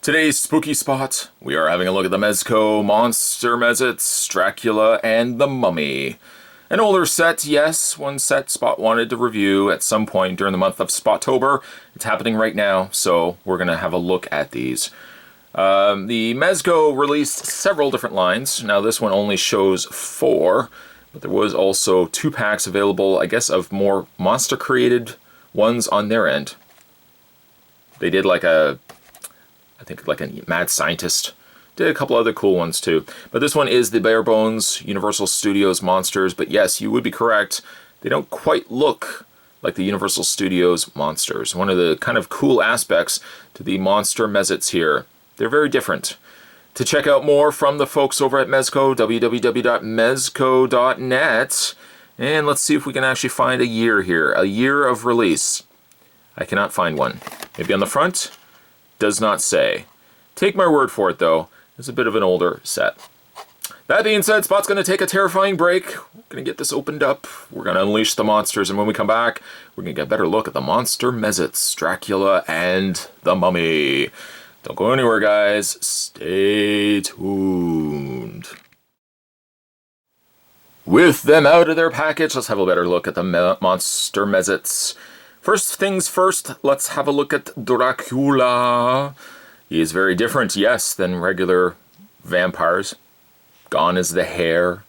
Today's spooky spot, we are having a look at the Mezco monster Mez-Itz, Dracula, and the Mummy. An older set, yes, one set Spot wanted to review at some point during the month of Spotober. It's happening right now, so we're going to have a look at these. The Mezco released several different lines. Now this one only shows 4, but there was also 2 packs available, I guess, of more monster-created ones on their end. They did like a mad scientist. Did a couple other cool ones too. But this one is the bare bones Universal Studios monsters. But yes, you would be correct. They don't quite look like the Universal Studios monsters. One of the kind of cool aspects to the monster Mez-Itz here. They're very different. To check out more from the folks over at Mezco, www.mezco.net. And let's see if we can actually find a year here. A year of release. I cannot find one. Maybe on the front? Does not say. Take my word for it, though. It's a bit of an older set. That being said, Spot's going to take a terrifying break. We're going to get this opened up. We're going to unleash the monsters, and when we come back, we're going to get a better look at the monster Mez-Itz, Dracula, and the Mummy. Don't go anywhere, guys. Stay tuned. With them out of their package, let's have a better look at the monster Mez-Itz. First things first, let's have a look at Dracula. He is very different, yes, than regular vampires. Gone is the hair.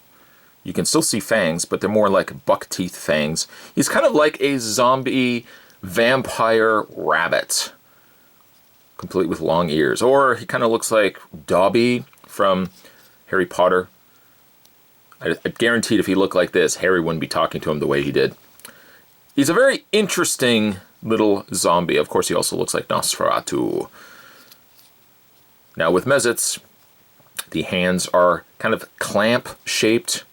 You can still see fangs, but they're more like buck teeth fangs. He's kind of like a zombie vampire rabbit, complete with long ears. Or he kind of looks like Dobby from Harry Potter. I guaranteed if he looked like this, Harry wouldn't be talking to him the way he did. He's a very interesting little zombie. Of course, he also looks like Nosferatu. Now, with Mez-Itz, the hands are kind of clamp-shaped.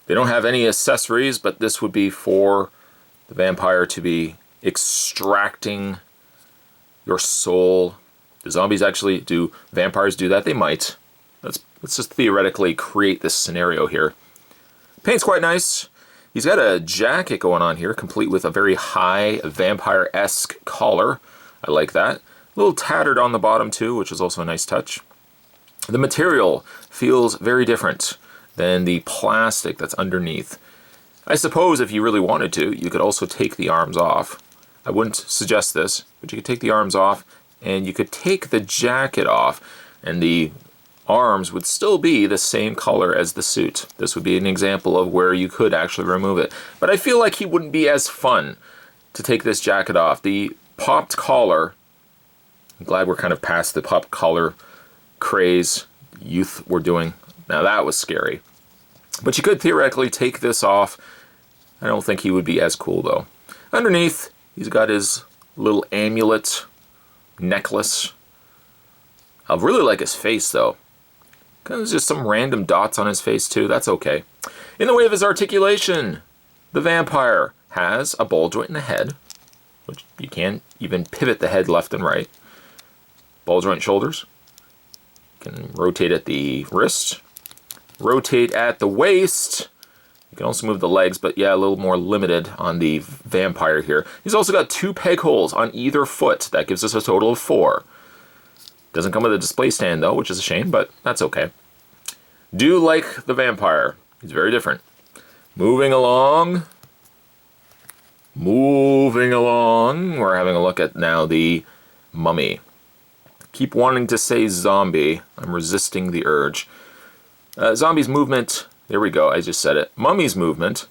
They don't have any accessories, but this would be for the vampire to be extracting your soul. The zombies actually do. Vampires do that? They might. Let's just theoretically create this scenario here. Paint's quite nice. He's got a jacket going on here, complete with a very high vampire-esque collar. I like that. A little tattered on the bottom too, which is also a nice touch. The material feels very different than the plastic that's underneath. I suppose if you really wanted to, you could also take the arms off. I wouldn't suggest this, but you could take the arms off, and you could take the jacket off, and the arms would still be the same color as the suit. This would be an example of where you could actually remove it. But I feel like he wouldn't be as fun to take this jacket off. The popped collar, I'm glad we're kind of past the popped collar craze youth were doing. Now that was scary. But you could theoretically take this off. I don't think he would be as cool though. Underneath, he's got his little amulet necklace. I really like his face though. There's just some random dots on his face too. That's okay. In the way of his articulation, the vampire has a ball joint in the head, which you can't even pivot the head left and right. Ball joint shoulders. You can rotate at the wrist. Rotate at the waist. You can also move the legs, but yeah, a little more limited on the vampire here. He's also got 2 peg holes on either foot. That gives us a total of 4. Doesn't come with a display stand though, which is a shame, but that's okay. Do like the vampire. He's very different. Moving along. We're having a look at now the Mummy. Keep wanting to say zombie. I'm resisting the urge. Zombie's movement. There we go. I just said it. Mummy's movement.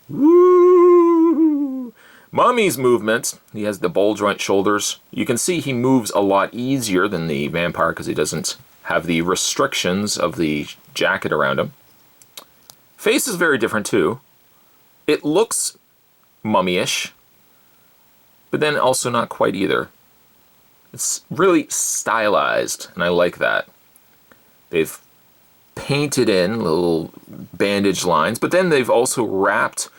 Woo! Mummy's movement. He has the ball joint shoulders. You can see he moves a lot easier than the vampire because he doesn't have the restrictions of the jacket around him. Face is very different too. It looks mummy-ish, but then also not quite either. It's really stylized, and I like that. They've painted in little bandage lines, but then they've also wrapped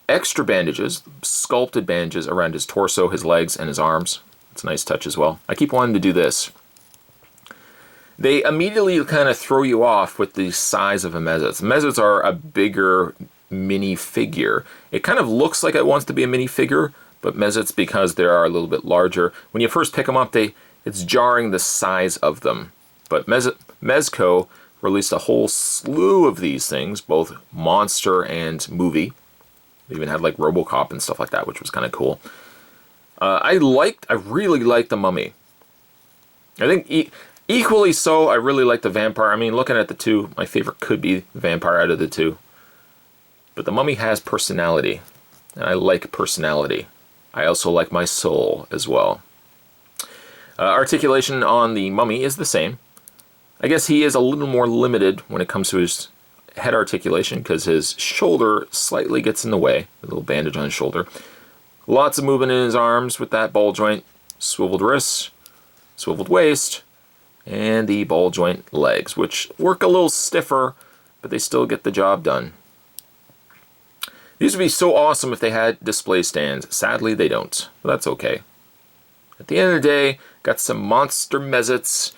extra bandages, sculpted bandages around his torso, his legs, and his arms. It's a nice touch as well. I keep wanting to do this. They immediately kind of throw you off with the size of a Mez-Itz. Mez-Itz are a bigger mini figure. It kind of looks like it wants to be a mini figure, but Mez-Itz, because they are a little bit larger, when you first pick them up, they it's jarring the size of them. But Mezco released a whole slew of these things, both monster and movie. They even had like RoboCop and stuff like that, which was kind of cool. I really liked the Mummy. I think equally so, I really like the Vampire. I mean, looking at the two, my favorite could be the Vampire out of the two. But the Mummy has personality, and I like personality. I also like my soul as well. Articulation on the Mummy is the same. I guess he is a little more limited when it comes to his head articulation because his shoulder slightly gets in the way. A little bandage on his shoulder. Lots of movement in his arms with that ball joint, swiveled wrists, swiveled waist, and the ball joint legs, which work a little stiffer, but they still get the job done. These would be so awesome if they had display stands. Sadly, they don't, but that's okay. At the end of the day, got some monster Mez-Itz.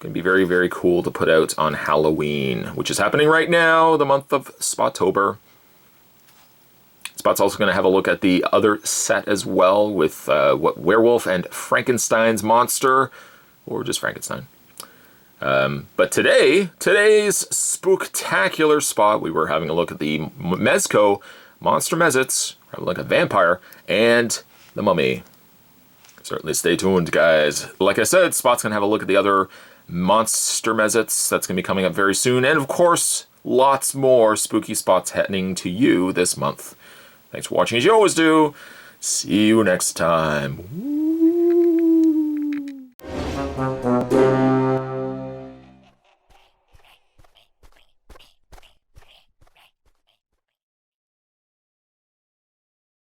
Going to be very, very cool to put out on Halloween, which is happening right now, the month of Spotober. Spot's also going to have a look at the other set as well with what Werewolf and Frankenstein's monster, or just Frankenstein. But today's spooktacular spot, we were having a look at the Mezco Monster Mez-Itz, having a look at Vampire, and the Mummy. Certainly stay tuned, guys. Like I said, Spot's going to have a look at the other Monster Mez-Itz. That's going to be coming up very soon. And of course, lots more spooky spots heading to you this month. Thanks for watching as you always do. See you next time.